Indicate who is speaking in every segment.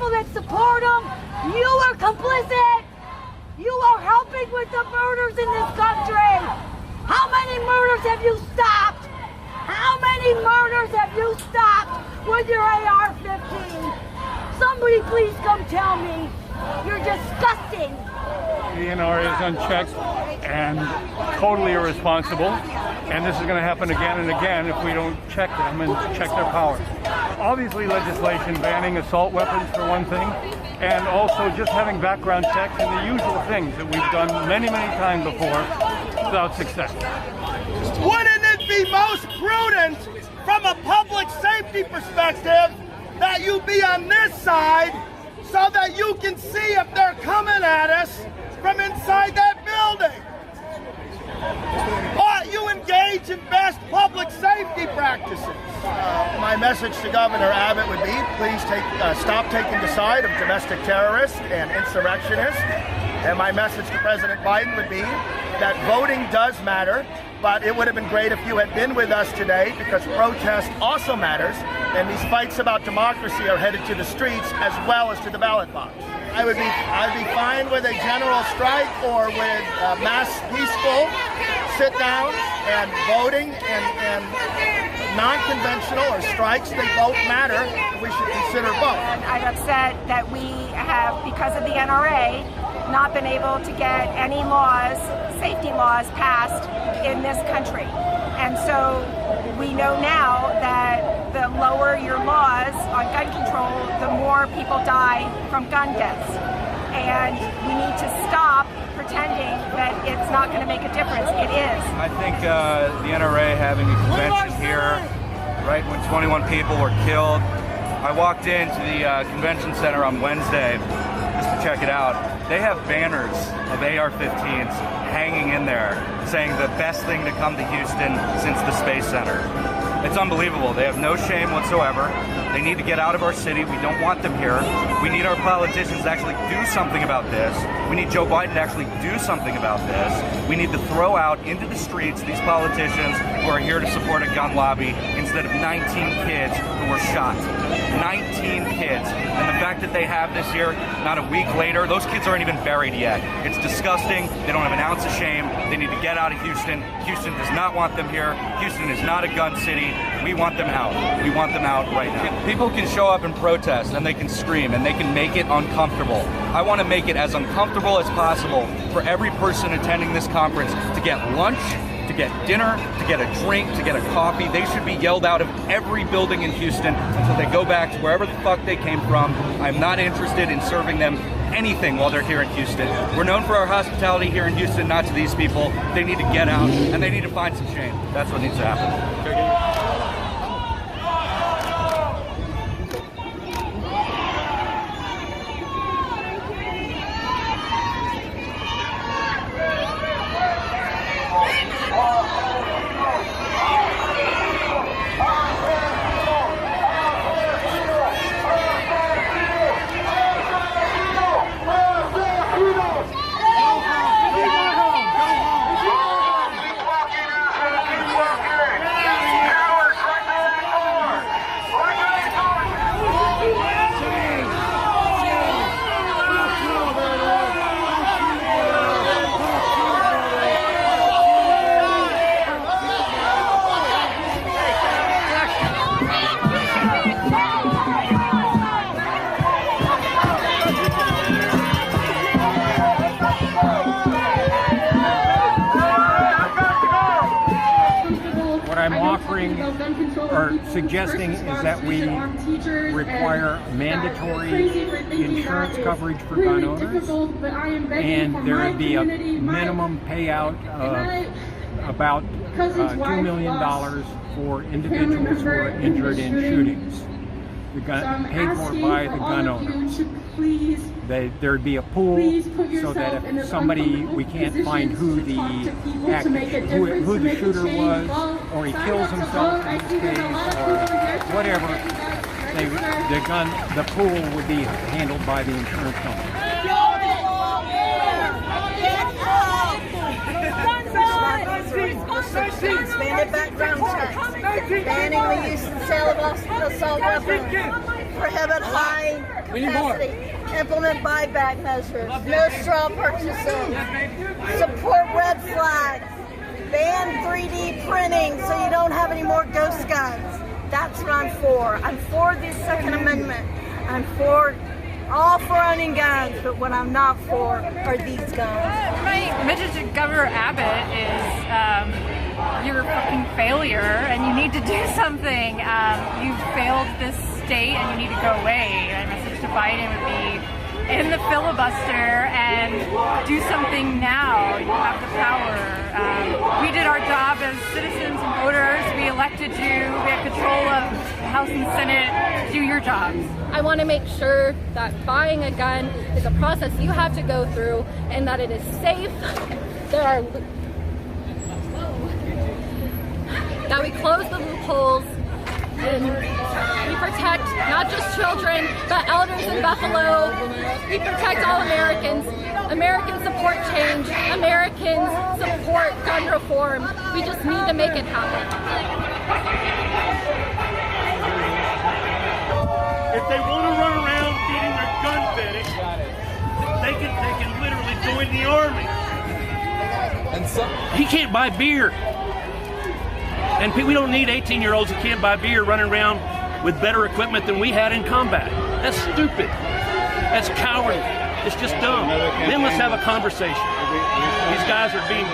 Speaker 1: people that support them, you are complicit. You are helping with the murders in this country. How many murders have you stopped? How many murders have you stopped with your AR-15? Somebody please come tell me. You're disgusting.
Speaker 2: The NRA is unchecked and totally irresponsible, and this is going to happen again and again if we don't check them and check their powers. Obviously legislation banning assault weapons for one thing, and also just having background checks and the usual things that we've done many, many times before without success.
Speaker 3: Wouldn't it be most prudent from a public safety perspective that you be on this side so that you can see if they're coming at us from inside that building? Or you engage in best public safety practices. My message to Governor Abbott would be, please stop taking the side of domestic terrorists and insurrectionists. And my message to President Biden would be that voting does matter, but it would have been great if you had been with us today, because protest also matters, and these fights about democracy are headed to the streets as well as to the ballot box. I'd be fine with a general strike or with mass peaceful sit-downs and voting and non-conventional or strikes. They both matter. We should consider both.
Speaker 4: And I'm upset that we have, because of the NRA, not been able to get any laws, safety laws passed in this country. And so we know now that the lower your laws on gun control, the more people die from gun deaths. And we need to stop pretending that it's not going to make a difference. It is.
Speaker 5: I think the NRA having a convention here, right when 21 people were killed. I walked into the convention center on Wednesday just to check it out. They have banners of AR-15s hanging in there saying the best thing to come to Houston since the Space Center. It's unbelievable. They have no shame whatsoever. They need to get out of our city. We don't want them here. We need our politicians to actually do something about this. We need Joe Biden to actually do something about this. We need to throw out into the streets these politicians who are here to support a gun lobby instead of 19 kids who were shot. 19 kids. And the fact that they have this here, not a week later, those kids aren't even buried yet. It's disgusting. They don't have an ounce of shame. They need to get out of Houston. Houston does not want them here. Houston is not a gun city. We want them out. We want them out right now. People can show up and protest, and they can scream, and they can make it uncomfortable. I want to make it as uncomfortable as possible for every person attending this conference to get lunch, to get dinner, to get a drink, to get a coffee. They should be yelled out of every building in Houston until they go back to wherever the fuck they came from. I'm not interested in serving them anything while they're here in Houston. We're known for our hospitality here in Houston, not to these people. They need to get out, and they need to find some shame. That's what needs to happen.
Speaker 6: Or suggesting is that we require mandatory insurance coverage for gun owners, and there would be a minimum payout of about $2 million for individuals who are injured in shootings, paid for by the gun owners. There'd be a pool so that if somebody, we can't find who the shooter was, or he kills himself in this case, or whatever, the pool would be handled by the insurance company.
Speaker 1: Guns on!
Speaker 7: banning the use and sale of assault weapons, prohibit high capacity, implement buyback measures, no straw purchasing, support red flags, ban 3D printing so you don't have any more ghost guns. That's what I'm for. I'm for the Second Amendment. I'm all for owning guns, but what I'm not for are these guns.
Speaker 8: My message to Governor Abbott is you're a fucking failure and you need to do something. You've failed this state and you need to go away. My message to Biden would be end the filibuster and do something now. You have the power. We did our job as citizens and voters. We elected you. We have control of the House and Senate. Do your jobs.
Speaker 9: I want to make sure that buying a gun is a process you have to go through and that it is safe. That we close the loopholes and we protect not just children, but elders in Buffalo. We protect all Americans. Americans support change. Americans support gun reform. We just need to make it happen.
Speaker 10: If they want to run around beating their gun fetish, they can literally join the army. He can't buy beer. And we don't need 18-year-olds who can't buy beer running around with better equipment than we had in combat. That's stupid. That's cowardly. It's just dumb. Then let's have a conversation. These guys are being,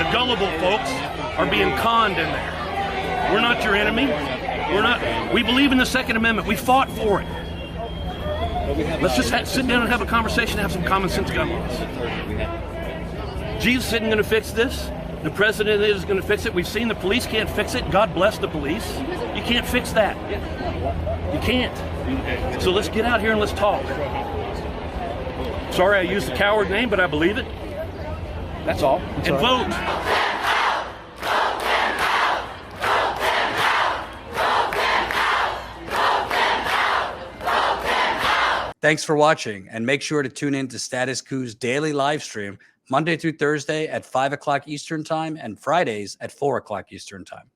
Speaker 10: the gullible folks are being conned in there. We're not your enemy. We believe in the Second Amendment. We fought for it. Let's just sit down and have a conversation, have some common sense gun laws. Jesus isn't going to fix this. The president is going to fix it. We've seen the police can't fix it. God bless the police. You can't fix that. You can't. So let's get out here and let's talk. Sorry I used the coward name, but I believe it. That's all. And vote.
Speaker 11: Thanks for watching, and make sure to tune in to Status Coup's daily live stream Monday through Thursday at 5 o'clock Eastern Time and Fridays at 4 o'clock Eastern Time.